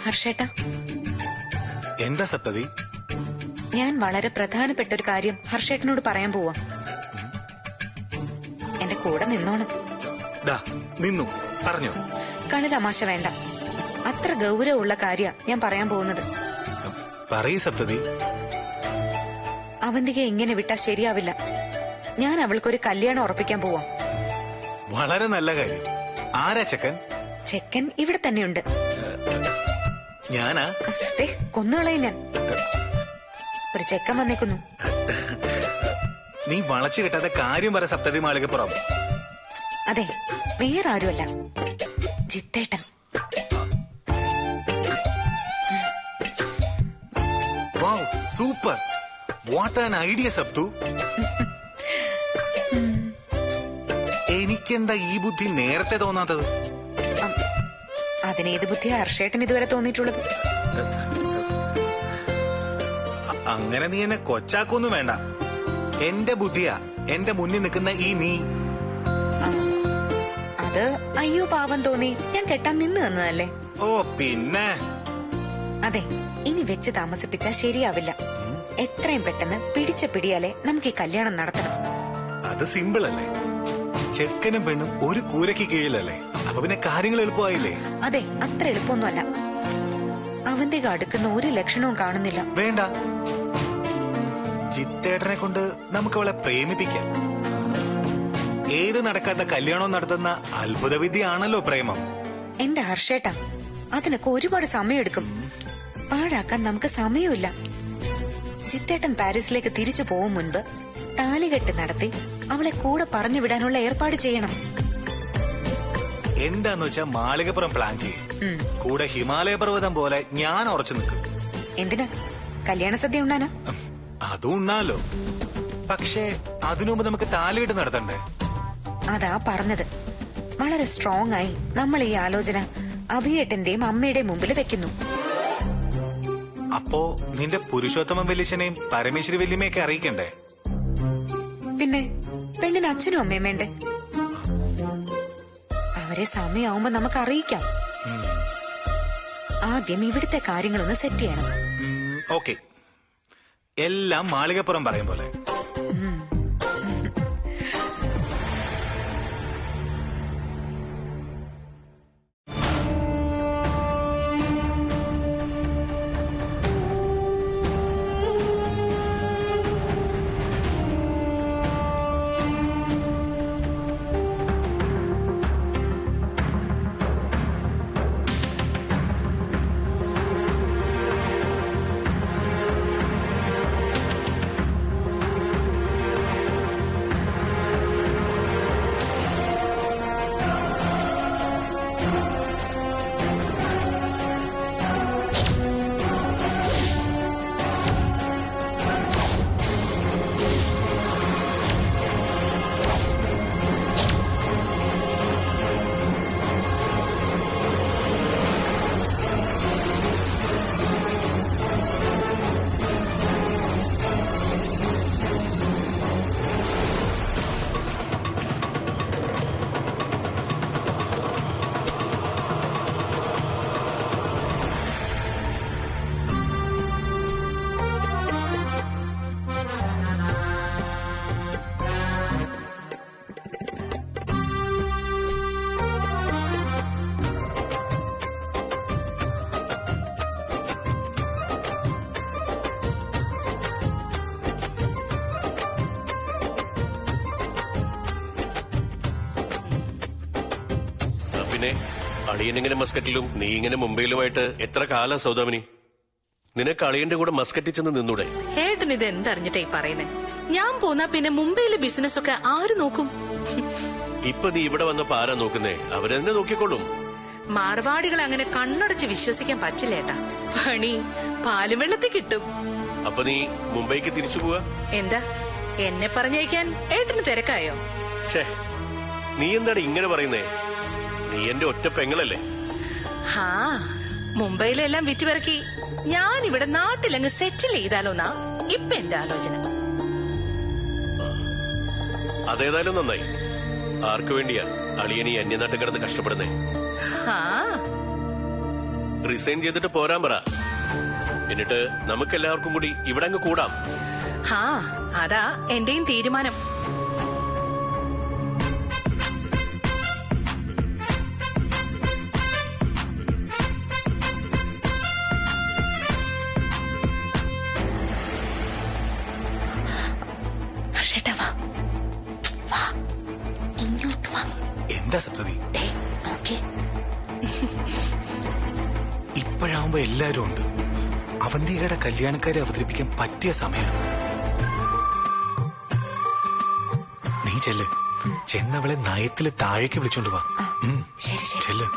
ഹർഷേട്ടാ, എന്താ സപ്തതി? ഞാൻ വളരെ പ്രധാനപ്പെട്ട ഒരു കാര്യം ഹർഷേട്ടനോട് പറയാൻ പോവാ. എന്റെ കൂടെ നിന്നോണം. നിന്നു പറഞ്ഞോ. കളി തമാശ വേണ്ട. അത്ര ഗൗരവമുള്ള കാര്യ ഞാൻ പറയാൻ പോകുന്നത്. പറയ് സപ്തതി. അവന്തികയെ ഇങ്ങനെ വിട്ടാ ശരിയാവില്ല. ഞാൻ അവൾക്കൊരു കല്യാണം ഉറപ്പിക്കാൻ പോവാ. വളരെ നല്ല കാര്യം. ആരാ ചെക്കൻ? ചെക്കൻ ഇവിടെ തന്നെയുണ്ട്. ഞാനാ? കൊന്നുകളയും ഞാൻ. ഒരു ചെക്കൻ വന്നേക്കുന്നു. നീ വളച്ചു കിട്ടാത്ത കാര്യം പറ സപ്തതി മാളികപ്പുറം. അതെ, വേറെ ആരുമല്ല, ജിത്തേട്ടൻ. Wow, super. What an idea Sapthu. എനിക്കെന്താ ഈ ബുദ്ധി നേരത്തെ തോന്നാത്തത്? അതിനേത് ബുദ്ധിയാ ഹർഷേട്ടൻ ഇതുവരെ തോന്നിയിട്ടുള്ളത്? അങ്ങനെ നീ എന്നെ കൊച്ചാക്കൊന്നും വേണ്ട. എന്റെ ബുദ്ധിയാ എന്റെ മുന്നിൽ നിൽക്കുന്ന ഈ നീ. അത് അയ്യോ പാവം തോന്നി ഞാൻ കെട്ടാൻ നിന്ന് തന്നതല്ലേ. ഓ പിന്നെ. അതെ, ഇനി വെച്ച് താമസിപ്പിച്ചാ ശരിയാവില്ല. എത്രയും പെട്ടെന്ന് പിടിച്ച പിടിയാലേ നമുക്ക് ഈ കല്യാണം നടത്തണം. അത് സിമ്പിൾ അല്ലേ? ചെക്കനും പെണ്ണും ഒരു കൂരയ്ക്ക് കീഴിലല്ലേ? അപ്പൊ പിന്നെ കാര്യങ്ങൾ എളുപ്പമായില്ലേ? അതെ, അത്ര എളുപ്പമൊന്നുമല്ല. അവന്റെ അടുക്കുന്ന ഒരു ലക്ഷണവും കാണുന്നില്ല. വേണ്ട, ജിത്തേട്ടനെ കൊണ്ട് നമുക്ക് അവളെ പ്രേമിപ്പിക്കാം. ഏത് നടക്കാത്ത കല്യാണം നടത്തുന്ന അത്ഭുത വിദ്യയാണല്ലോ പ്രേമം. എന്റെ ഹർഷേട്ടാ, അതിനൊക്കെ ഒരുപാട് സമയമെടുക്കും. പാഴാക്കാൻ നമുക്ക് സമയമില്ല. ജിത്തേട്ടൻ പാരീസിലേക്ക് തിരിച്ചു പോകും മുൻപ് താലികെട്ട് നടത്തി അവളെ കൂടെ പറഞ്ഞു വിടാനുള്ള ഏർപ്പാട് ചെയ്യണം. എന്താന്ന് വെച്ചാ മാളികപ്പുറം പ്ലാൻ ചെയ്യും. കൂടെ ഹിമാലയ പർവ്വതം പോലെ ഞാൻ ഉറച്ചു നിൽക്കും. എന്തിനാ? കല്യാണ സദ്യ ഉണ്ടാനാ? അതും ഉണ്ണാലോ. പക്ഷേ അതിനു മുമ്പ് നമുക്ക് താലികെട്ട് നടത്തണ്ടേ? അതാ പറഞ്ഞത്. വളരെ സ്ട്രോങ് ആയി നമ്മൾ ഈ ആലോചന അഭിയേട്ടന്റെയും അമ്മയുടെയും മുമ്പിൽ വെക്കുന്നു. അപ്പോ നിന്റെ പുരുഷോത്തമൻ വല്യച്ഛനെയും പരമേശ്വരി വല്യമ്മയൊക്കെ അറിയിക്കണ്ടേ? പിന്നെ പെണ്ണിന് അച്ഛനും അമ്മയും വേണ്ടേ? അവരെ സമയമാവുമ്പോ നമുക്ക് അറിയിക്കാം. ആദ്യം ഇവിടുത്തെ കാര്യങ്ങളൊന്ന് സെറ്റ് ചെയ്യണം. ഓക്കെ, എല്ലാം മാളികപ്പുറം പറയും പോലെ. പിന്നെ അളിയനിങ്ങനെ മസ്കറ്റിലും നീ ഇങ്ങനെ മുംബൈയിലുമായിട്ട് എത്ര കാലാ സൗദാമിനി? നിനക്ക് അളിയന്റെ കൂടെ മസ്കറ്റിൽ ചെന്ന് നിന്നൂടെ? ഏട്ടൻ ഇത് എന്തറിഞ്ഞിട്ടായി പറയുന്നേ? ഞാൻ പോന്നാ പിന്നെ മുംബൈയിലെ ബിസിനസ് ഒക്കെ ആര് നോക്കും? ഇപ്പൊ നീ ഇവിടെ വന്നപ്പോ ആരാ നോക്കുന്നേ? അവരെന്നെ നോക്കിക്കോളും. മാർവാടികളെ അങ്ങനെ കണ്ണടച്ച് വിശ്വസിക്കാൻ പറ്റില്ല ഏട്ടാ. പണി പാലും വെള്ളത്തിൽ കിട്ടും. അപ്പൊ നീ മുംബൈക്ക് തിരിച്ചു പോവാ? എന്താ എന്നെ പറഞ്ഞയക്കാൻ ഏട്ടന് തിരക്കായോ? ഛേ, നീ എന്താണ് ഇങ്ങനെ പറയുന്നേ? നീ എന്റെ ഒറ്റ പെങ്ങളല്ലേ? ഹാ, മുംബൈയിലെല്ലാം വിറ്റുപിറക്കി ഞാൻ ഇവിടെ നാട്ടിലങ്ങ് സെറ്റിൽ ചെയ്താലോന്നാ ഇപ്പൊ എന്റെ ആലോചന. അതേതായാലും നന്നായി. ആർക്കു വേണ്ടിയാ അളിയൻ ഈ അന്യനാട്ടിൽ കിടന്ന് കഷ്ടപ്പെടുന്നേ? ഹാ, റിസൈൻ ചെയ്തിട്ട് പോരാൻ പറ. എന്നിട്ട് നമുക്കെല്ലാവർക്കും കൂടി ഇവിടെ അങ്ങ് കൂടാം. ഹാ, അതാ എന്റെയും തീരുമാനം. ഹർഷേട്ടാ വാ, വാ, ഇങ്ങോട്ട് വാ. എന്താ സപ്തതി? ദേ, നോക്കിയേ. ഇപ്പോഴാവുമ്പോ എല്ലാരും ഉണ്ട്. അവന്തികയുടെ കല്യാണക്കാരെ അവതരിപ്പിക്കാൻ പറ്റിയ സമയം. നീ ചെല്ല്, ചെന്നവളെ നയത്തില് താഴേക്ക് വിളിച്ചോണ്ട് വാ. ശരി ശരി. ചെല്ല്.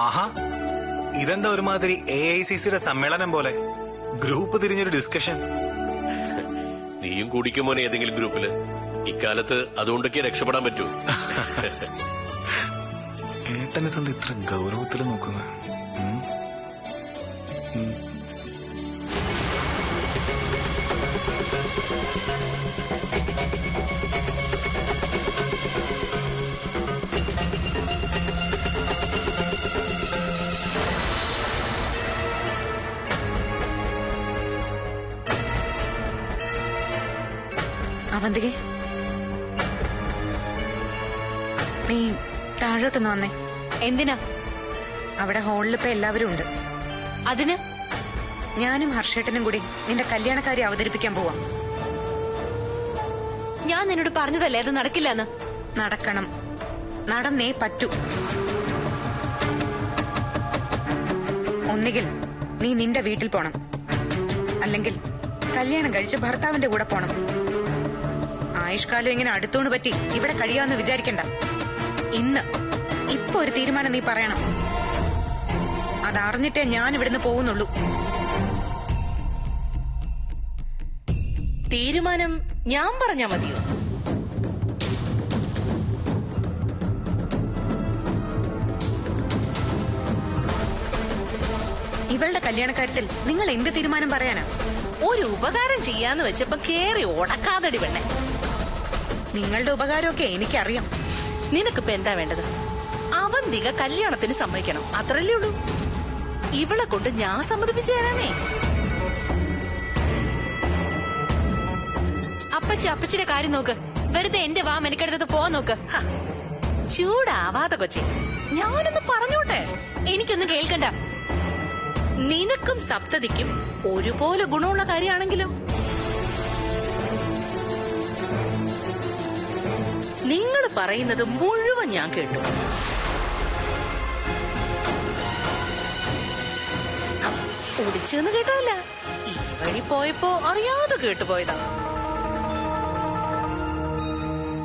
ആഹാ, ഇതെന്താ ഒരുമാതിരി AICCയുടെ സമ്മേളനം പോലെ ഗ്രൂപ്പ് തിരിഞ്ഞൊരു ഡിസ്കഷൻ. നീയും കൂടിക്കുമോനെ ഏതെങ്കിലും ഗ്രൂപ്പില്? ഇക്കാലത്ത് അതുകൊണ്ടൊക്കെ രക്ഷപ്പെടാൻ പറ്റൂ. ഏട്ടനെന്തുകൊണ്ട് ഇത്ര ഗൗരവത്തിൽ നോക്കുന്നത്? അവന്തികെ, നീ താഴോട്ടൊന്ന് വന്നേ. എന്തിനാ? അവിടെ ഹാളിൽ ഇപ്പൊ എല്ലാവരും ഉണ്ട്. അതിന് ഞാനും ഹർഷേട്ടനും കൂടി നിന്റെ കല്യാണക്കാരി അവതരിപ്പിക്കാൻ പോവാം. ഞാൻ നിന്നോട് പറഞ്ഞതല്ലേ അത് നടക്കില്ലെന്ന്. നടക്കണം, നടന്നേ പറ്റൂ. ഒന്നുകിൽ നീ നിന്റെ വീട്ടിൽ പോണം, അല്ലെങ്കിൽ കല്യാണം കഴിച്ച് ഭർത്താവിന്റെ കൂടെ പോണം. ആയുഷ്കാലം ഇങ്ങനെ അടുത്തോണ്ട് പറ്റി ഇവിടെ കഴിയാന്ന് വിചാരിക്കണ്ട. ഇപ്പൊ ഒരു തീരുമാനം നീ പറയണം. അതറിഞ്ഞിട്ടേ ഞാൻ ഇവിടുന്ന് പോകുന്നുള്ളൂ. തീരുമാനം ഞാൻ പറഞ്ഞാ മതിയോ? ഇവളുടെ കല്യാണക്കാര്യത്തിൽ നിങ്ങൾ എന്ത് തീരുമാനം പറയാനാ? ഒരു ഉപകാരം ചെയ്യാന്ന് വെച്ചപ്പോ കേറി ഉടക്കാതടി പെണ്ണെ. നിങ്ങളുടെ ഉപകാരമൊക്കെ എനിക്കറിയാം. നിനക്കിപ്പോ എന്താ വേണ്ടത്? അവന്തിക കല്യാണത്തിന് സമ്മതിക്കണം, അത്രല്ലേ ഉള്ളൂ. ഇവളെ കൊണ്ട് ഞാൻ സമ്മതിപ്പിച്ചു തരാമേ. അപ്പച്ചിയുടെ കാര്യം നോക്ക്. വെറുതെ എന്റെ വാ മെനക്കെടുത്തത് പോവാൻ നോക്ക്. ചൂടാവാതെ കൊച്ചേ, ഞാനൊന്ന് പറഞ്ഞോട്ടെ. എനിക്കൊന്നും കേൾക്കണ്ട. നിനക്കും സപ്തതിക്കും ഒരുപോലെ ഗുണമുള്ള കാര്യമാണെങ്കിലും നിങ്ങൾ പറയുന്നത് മുഴുവൻ ഞാൻ കേട്ടു. ഒടിച്ചെന്ന് കേട്ടതല്ല, ഈ വഴി പോയപ്പോ അറിയാതെ കേട്ടുപോയതാ.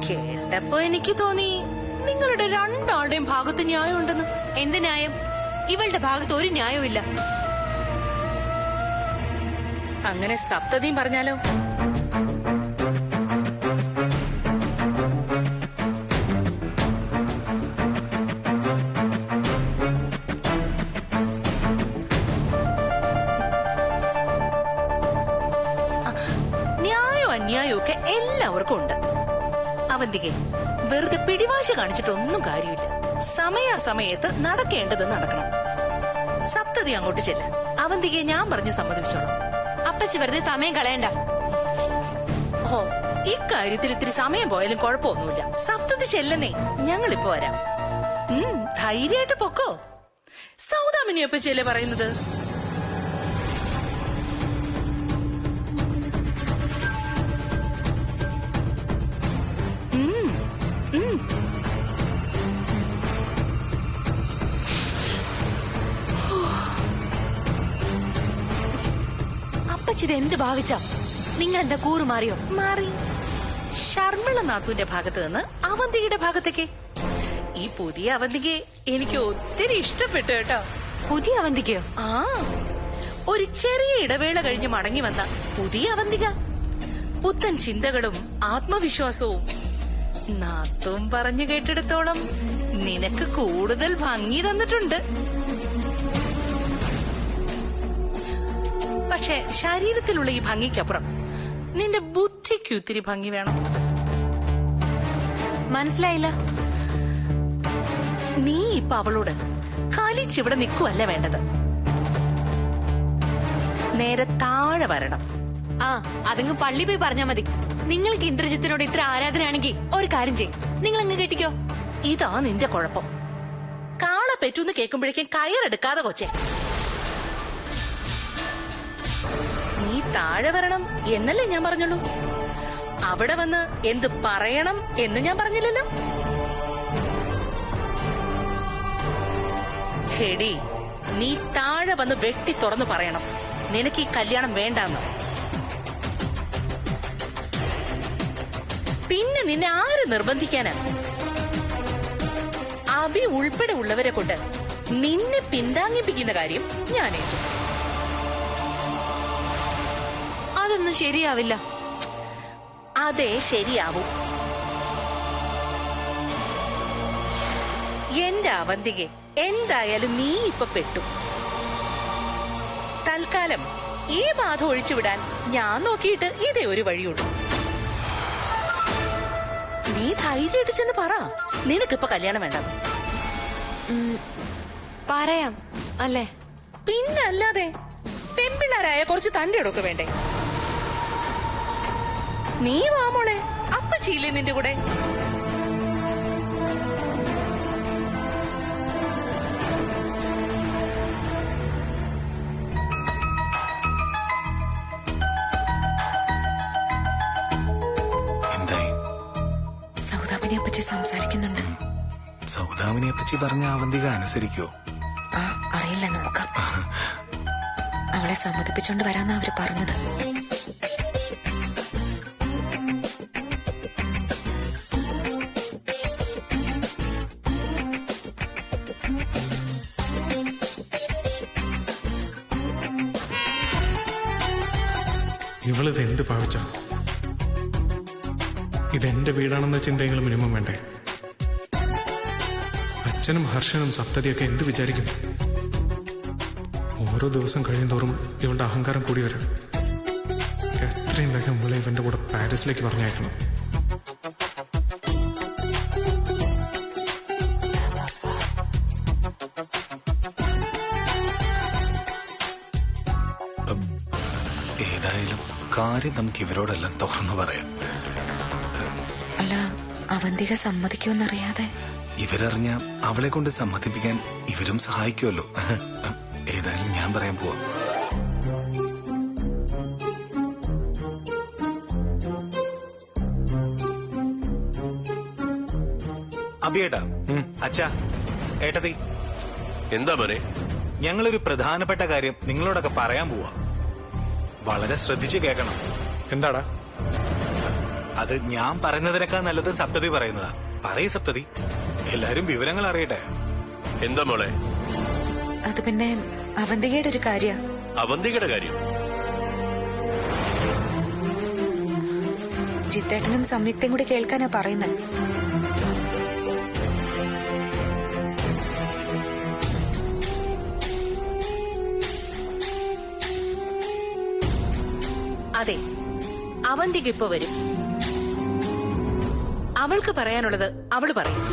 കേട്ടപ്പോ എനിക്ക് തോന്നി നിങ്ങളുടെ രണ്ടാളുടെയും ഭാഗത്ത് ന്യായമുണ്ടെന്ന്. എന്ത് ന്യായം? ഇവളുടെ ഭാഗത്ത് ഒരു ന്യായവും ഇല്ല. അങ്ങനെ സപ്തതിയും പറഞ്ഞാലോ? ന്യായോ അന്യായോ ഒക്കെ എല്ലാവർക്കും ഉണ്ട്. അവന്തികെ, വെറുതെ പിടിവാശ കാണിച്ചിട്ടൊന്നും കാര്യമില്ല. സമയാസമയത്ത് നടക്കേണ്ടത് നടക്കണം. സപ്തതി അങ്ങോട്ട് ചെല്ല. അവന്തികയെ ഞാൻ പറഞ്ഞു സമ്മതിപ്പിച്ചോളാം. അപ്പച്ചി വെറുതെ സമയം കളയണ്ട. ഓ, ഇക്കാര്യത്തിൽ ഇത്തിരി സമയം പോയാലും കുഴപ്പമൊന്നുമില്ല. സപ്തതി ചെല്ലുന്നേ, ഞങ്ങളിപ്പോ വരാം. ധൈര്യമായിട്ട് പൊക്കോ. സൗദാമിനിയപ്പച്ചല്ലേ പറയുന്നത്. അപ്പച്ചിത് എന്ത് ഭാവിച്ചാ? നിങ്ങൾ എന്താ കൂറുമാറിയോ? മാറി. ശർമിള നാത്തുവിന്റെ ഭാഗത്ത് നിന്ന് അവന്തികയുടെ ഭാഗത്തേക്ക്. ഈ പുതിയ അവന്തികയെ എനിക്ക് ഒത്തിരി ഇഷ്ടപ്പെട്ടു കേട്ടോ. പുതിയ അവന്തിക്കയോ? ആ, ഒരു ചെറിയ ഇടവേള കഴിഞ്ഞ് മടങ്ങി വന്ന പുതിയ അവന്തിക. പുത്തൻ ചിന്തകളും ആത്മവിശ്വാസവും. നാത്തും പറഞ്ഞു കേട്ടിടത്തോളം നിനക്ക് കൂടുതൽ ഭംഗി തന്നിട്ടുണ്ട്. പക്ഷെ ശരീരത്തിലുള്ള ഈ ഭംഗിക്കപ്പുറം നിന്റെ ബുദ്ധിക്ക് ഇത്തിരി ഭംഗി വേണം. മനസ്സിലായില്ല. നീ ഇപ്പൊ അവളോട് കലിച്ചിവിടെ നിൽക്കുവല്ല വേണ്ടത്, നേരെ താഴെ വരണം. ആ, അതങ്ങ് പള്ളി പോയി പറഞ്ഞാ മതി. നിങ്ങൾക്ക് ഇന്ദ്രജിത്തിനോട് ഇത്ര ആരാധനയാണെങ്കിൽ ഒരു കാര്യം ചെയ്യും, നിങ്ങൾ അങ്ങ് കെട്ടിക്കോ. ഇതാ നിന്റെ കുഴപ്പം. കാള പെറ്റൂന്ന് കേൾക്കുമ്പോഴേക്കും കയറെടുക്കാതെ കൊച്ചേ. നീ താഴെ വരണം എന്നല്ലേ ഞാൻ പറഞ്ഞുള്ളൂ. അവിടെ വന്ന് എന്ത് പറയണം എന്ന് ഞാൻ പറഞ്ഞില്ലല്ലോ. ഹെടി, നീ താഴെ വന്ന് വെട്ടി തുറന്നു പറയണം നിനക്ക് ഈ കല്യാണം വേണ്ടാന്ന്. പിന്നെ നിന്നെ ആര് നിർബന്ധിക്കാനാ? അഭി ഉൾപ്പെടെ ഉള്ളവരെ കൊണ്ട് നിന്നെ പിന്താങ്ങിപ്പിക്കുന്ന കാര്യം ഞാനേറ്റു. അതൊന്നും ശരിയാവില്ല. അതേ ശരിയാവൂ. എന്റെ അവന്തികെ, എന്തായാലും നീ ഇപ്പൊ പെട്ടു. തൽക്കാലം ഈ ബാധ ഒഴിച്ചുവിടാൻ ഞാൻ നോക്കിയിട്ട് ഇതേ ഒരു വഴിയുള്ളൂ. നീ ധൈര്യമായിട്ട് ചെന്ന് പറ നിനക്കിപ്പൊ കല്യാണം വേണ്ടത്. പറയാം അല്ലേ? പിന്നല്ലാതെ പെൺപിള്ളാരായ കുറച്ച് തന്റെ ഇടമൊക്കെ വേണ്ടേ? നീ വാ മോളെ, അപ്പച്ചിയില്ലേ നിന്റെ കൂടെ? എന്തായി? സൗദാമിനെ പറ്റി സംസാരിക്കുന്നുണ്ട്. സൗദാമിനെ പറ്റി പറഞ്ഞ അവന്തിക അനുസരിക്കോ? ആ, അറിയില്ല, നോക്കാം. അവളെ സമ്മതിപ്പിച്ചോണ്ട് വരാന്നാ അവര് പറഞ്ഞത്. ഇവളിത് എന്ത് ഭാവിച്ച? ഇതെന്റെ വീടാണെന്ന ചിന്തയെങ്കിലും മിനിമം വേണ്ടേ? അച്ഛനും ഹർഷനും സപ്തതിയൊക്കെ എന്ത് വിചാരിക്കും? ഓരോ ദിവസം കഴിയുന്തോറും ഇവളുടെ അഹങ്കാരം കൂടി വരും. എത്രയും വേഗം ഇവളെ ഇവന്റെ കൂടെ പാരീസിലേക്ക് പറഞ്ഞയക്കണം. ഏതായാലും കാര്യം നമുക്ക് ഇവരോടെല്ലാം തുറന്നു പറയാം. അല്ല, അവന്തിക സമ്മതിക്കുമെന്നറിയാതെ ഇവരറിഞ്ഞ അവളെ കൊണ്ട് സമ്മതിപ്പിക്കാൻ ഇവരും സഹായിക്കുമല്ലോ. ഏതായാലും ഞാൻ പറയാൻ പോവാം. അഭിയേട്ടാ, അച്ഛാ, ഏട്ടത്തി, എന്താ മോനെ? ഞങ്ങളൊരു പ്രധാനപ്പെട്ട കാര്യം നിങ്ങളോടൊക്കെ പറയാൻ പോവാ. വളരെ ശ്രദ്ധിച്ചു കേൾക്കണം. എന്താടാ? അത് ഞാൻ പറയുന്നതിനേക്കാൾ നല്ലത് സപ്തതി പറയുന്നതാ. പറയ് സപ്തതി, എല്ലാരും വിവരങ്ങൾ അറിയട്ടെ. എന്താ മോളെ? അത് പിന്നെ അവന്തികയുടെ ഒരു കാര്യ. അവന്തികയുടെ കാര്യം? ജിത്തേട്ടനും സംയുക്തയും കൂടി കേൾക്കാനാ പറയുന്നത്. അതെ, അവന്തിക ഇപ്പൊ വരും. അവൾക്ക് പറയാനുള്ളത് അവള് പറയും.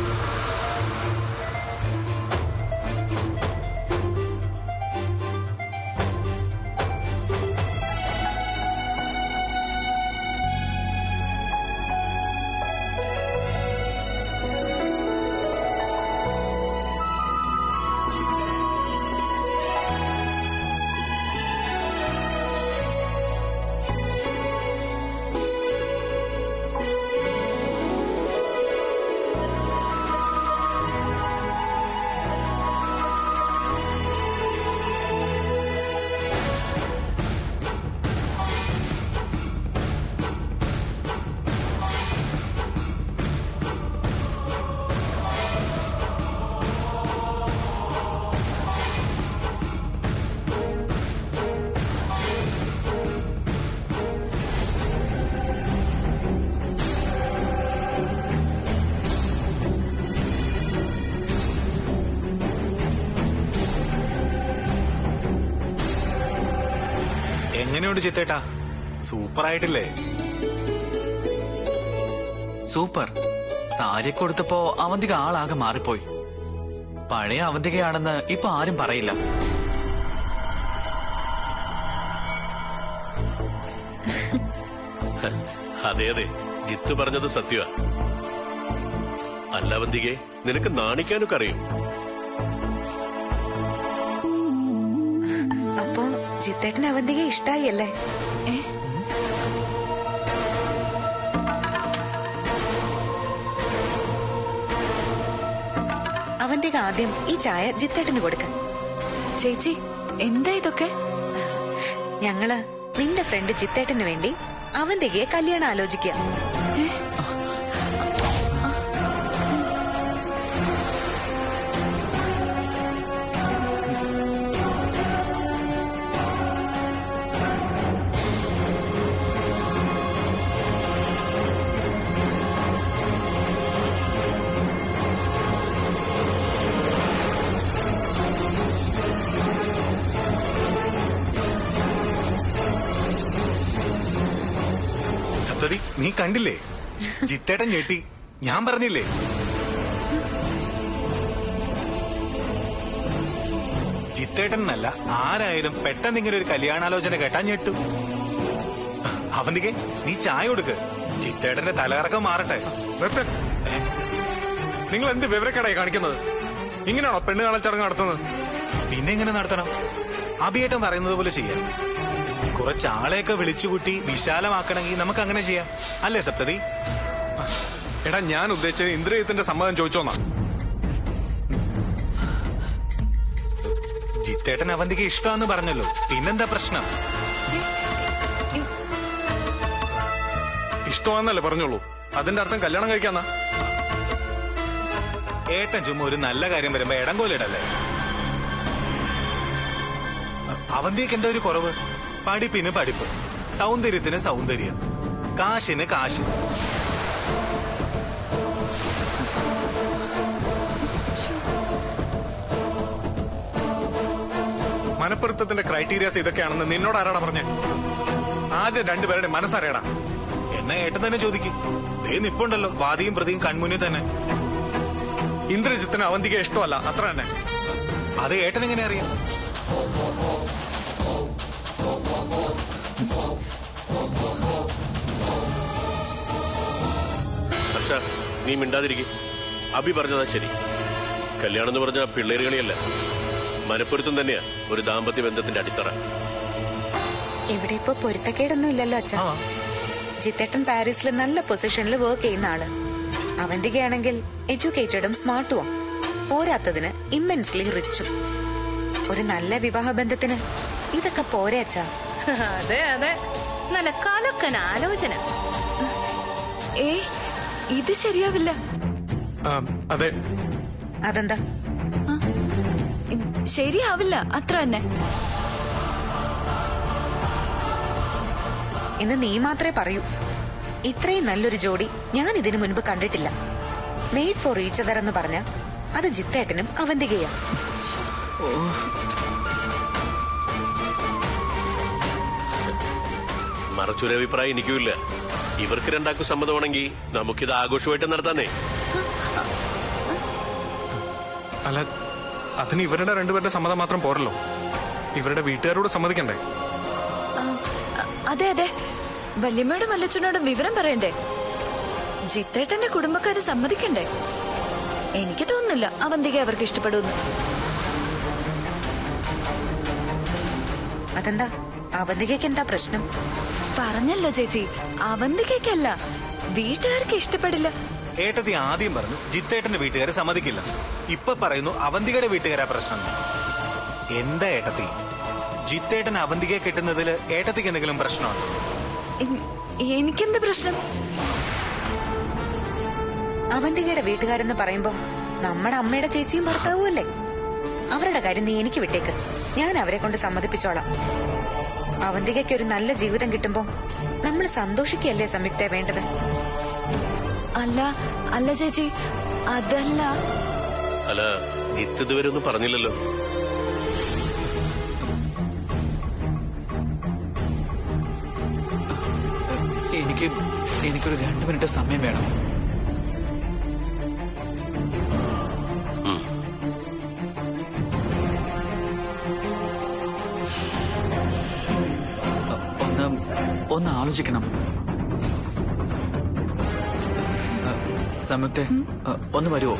എങ്ങനെയുണ്ട് ചിത്തേട്ടാ? സൂപ്പറായിട്ടില്ലേ? സൂപ്പർ. സാരിയൊക്കെ കൊടുത്തപ്പോ അവന്തിക ആളാകെ മാറിപ്പോയി. പഴയ അവന്തികയാണെന്ന് ഇപ്പൊ ആരും പറയില്ല. അതെ അതെ, ജിത്തു പറഞ്ഞത് സത്യമാ. അല്ല അവന്തികെ, നിനക്ക് നാണിക്കാനൊക്കെ അറിയും. അപ്പോ ജിത്തേട്ടന് അവന്തിക ഇഷ്ടായി അല്ലേ? അവന്തിക ആദ്യം ഈ ചായ ജിത്തേട്ടന് കൊടുക്ക. ചേച്ചി, എന്താ ഇതൊക്കെ? ഞങ്ങള് നിന്റെ ഫ്രണ്ട് ജിത്തേട്ടന് വേണ്ടി അവന്തികയെ കല്യാണം ആലോചിക്കുക. സപ്തതി, നീ കണ്ടില്ലേ? ജിത്തേട്ടൻ ഞെട്ടി. ഞാൻ പറഞ്ഞില്ലേ? ജിത്തേട്ടൻ എന്നല്ല, ആരായാലും പെട്ടെന്ന് ഇങ്ങനെ ഒരു കല്യാണാലോചന കേട്ടാ ഞെട്ടും. അവന്തികെ, നീ ചായ കൊടുക്ക്. ജിത്തേട്ടന്റെ തലകറക്കം മാറട്ടെ. നിങ്ങൾ എന്ത് വിവരക്കേടായി കാണിക്കുന്നത്? ഇങ്ങനെയാണോ പെണ്ണ് കാണൽ ചടങ്ങ് നടത്തുന്നത്? പിന്നെ എങ്ങനെ നടത്തണം? അഭിയേട്ടൻ പറയുന്നത് പോലെ ചെയ്യാം. കുറച്ചാളെയൊക്കെ വിളിച്ചുകൂട്ടി വിശാലമാക്കണമെങ്കിൽ നമുക്ക് അങ്ങനെ ചെയ്യാം, അല്ലേ സപ്തതി? എടാ, ഞാൻ ഉദ്ദേശിച്ചത് ഇന്ദ്രജിത്തിന്റെ സമ്മതം ചോദിച്ചോന്നാ. ജിത്തേട്ടൻ അവന്തിക്ക് ഇഷ്ടമാന്ന് പറഞ്ഞല്ലോ, പിന്നെന്താ പ്രശ്നം? ഇഷ്ടമാന്നല്ലേ പറഞ്ഞോളൂ, അതിന്റെ അർത്ഥം കല്യാണം കഴിക്കാന്നാ? ഏട്ടൻ ചുമ്മാ ഒരു നല്ല കാര്യം വരുമ്പോ ഇടങ്കോലിടല്ലേ? അവന്തിക്ക് എന്താ ഒരു കുറവ്? പഠിപ്പിന് പഠിപ്പ്, സൗന്ദര്യത്തിന് സൗന്ദര്യം, കാശിന് കാശ്. മനപ്പൊരുത്തത്തിന്റെ ക്രൈറ്റീരിയാസ് ഇതൊക്കെയാണെന്ന് നിന്നോട് ആരാടാ പറഞ്ഞേ? ആദ്യം രണ്ടുപേരുടെ മനസ്സറിയടാ. എന്നാ ഏട്ടൻ തന്നെ ചോദിക്കും. ദേ നിപ്പുണ്ടല്ലോ വാദിയും പ്രതിയും കൺമുന്നിൽ തന്നെ. ഇന്ദ്രജിത്തിന് അവന്തിക ഇഷ്ടമല്ല, അത്ര തന്നെ. അത് ഏട്ടൻ എങ്ങനെ അറിയാം? ഹർഷ, നീ മിണ്ടാതിരിക്കും. അഭി പറഞ്ഞതാ ശരി. കല്യാണം എന്ന് പറഞ്ഞ പിള്ളേരുകളിയല്ല, മനപ്പൊരുത്തം തന്നെയാ ഒരു ദാമ്പത്യ ബന്ധത്തിന്റെ അടിത്തറ. ഇവിടെ ഇപ്പൊ പൊരുത്തക്കേടൊന്നും ഇല്ലല്ലോ അച്ഛാ. ജിത്തേട്ടൻ പാരീസിൽ നല്ല പൊസിഷനിൽ വർക്ക് ചെയ്യുന്ന ആള്. അവന്തികയാണെങ്കിൽ എഡ്യൂക്കേറ്റഡും സ്മാർട്ടും. പോരാത്തതിന് ഇമ്മൻസ്ലി റിച്ചും. ഒരു നല്ല വിവാഹ ബന്ധത്തിന് ഇതൊക്കെ പോരെ അച്ഛാ? അതെ അതെ, നല്ല കലക്കൻ ആലോചന. ഇത് ശരിയാവില്ല. അതെ. അതെന്താ? ശരിയാവില്ല, അത്ര തന്നെ. ഇന്ന് നീ മാത്രമേ പറയൂ. ഇത്രയും നല്ലൊരു ജോഡി ഞാൻ ഇതിനു മുൻപ് കണ്ടിട്ടില്ല. മെയ്ഡ് ഫോർ ഈച്ച് അതർ എന്ന് പറഞ്ഞ അത് ജിത്തേട്ടനും അവന്തികയാ. മറച്ചൊരഭിപ്രായം എനിക്കുമില്ല. ഇവർക്ക് രണ്ടാക്കും സമ്മതമാണെങ്കിൽ നമുക്കിത് ആഘോഷമായിട്ട് നടത്താന്നേ. അല്ല, അതിന് ഇവരുടെ രണ്ടുപേരുടെ സമ്മതം മാത്രം പോരല്ലോ, ഇവരുടെ വീട്ടുകാരോട് സമ്മതിക്കണ്ടേ? അതെ അതെ, വല്യമ്മയോടും വല്ലച്ചനോടും വിവരം പറയണ്ടേ? ജിത്തേട്ടന്റെ കുടുംബക്കാര് സമ്മതിക്കണ്ടേ? എനിക്ക് തോന്നുന്നില്ല അവന്തിക അവർക്ക് ഇഷ്ടപ്പെടുന്നു. അതെന്താ? അവന്തികയ്ക്ക് എന്താ പ്രശ്നം? പറഞ്ഞല്ലോ ചേച്ചി, അവന്തികയ്ക്കല്ല, വീട്ടുകാർക്ക് ഇഷ്ടപ്പെടില്ല. ഏട്ടത്തി ആദ്യം പറഞ്ഞു ജിത്തേട്ടന്റെ വീട്ടുകാരെ സമ്മതിക്കില്ല. ഇപ്പൊ പറയുന്നു അവന്തികയുടെ വീട്ടുകാരാ പ്രശ്നം. എന്താ ഏട്ടത്തി? ജിത്തേട്ടൻ അവന്തികയെ കിട്ടുന്നതിൽ ഏട്ടത്തിക്ക് എന്തെങ്കിലും പ്രശ്നമാണ്? എനിക്കെന്ത് പ്രശ്നം? അവന്തികയുടെ വീട്ടുകാരെന്ന് പറയുമ്പോ നമ്മുടെ അമ്മയുടെ ചേച്ചിയും ഭർത്താവും അല്ലേ? അവരുടെ കാര്യം നീ എനിക്ക് വിട്ടേക്ക്, ഞാൻ അവരെ കൊണ്ട് സമ്മതിപ്പിച്ചോളാം. അവന്തികയ്ക്ക് ഒരു നല്ല ജീവിതം കിട്ടുമ്പോ നമ്മൾ സന്തോഷിക്കല്ലേ സംയുക്ത വേണ്ടത്? അല്ല അല്ല ചേച്ചി, അതല്ല. അല്ല, ജിത്ത് ഇതുവരെ ഒന്നും പറഞ്ഞില്ലല്ലോ. എനിക്കൊരു 2 മിനിറ്റ് സമയം വേണം. ഒന്ന് ആലോചിക്കണം. സംയുക്തെ, ഒന്ന് വരുമോ?